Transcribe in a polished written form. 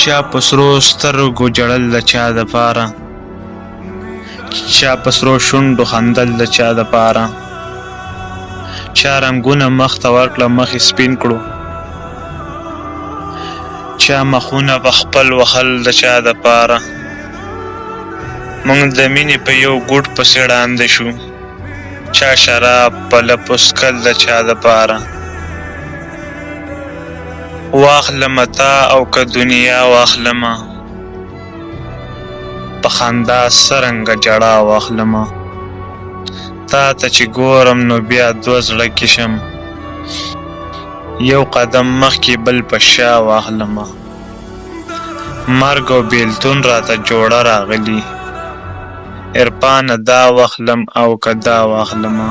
چا په سرو سترګو ژړل د چا دپاره، چا په سرو شونډو خندل د چا دپاره، چا رنګونه مخ ته ورکړه مخ یې سپین کړو، چا مخونه په خپل وهل د چا دپاره. موږ د مینې په یو ګوټ پسې ړانده شو، چا شراب په لپو څښل د چا دپاره. واخلمه تا او که دنیا واخلمه، په خندا څرنګه ژړا واخلمه. تا ته چې ګورم نو بیا دوه زړه کې شم، یو قدم مخکې بل په شا واخلمه. مرګ او بیلتون راته جوړه راغلي، عرفانه دا واخلم او که دا واخلمه.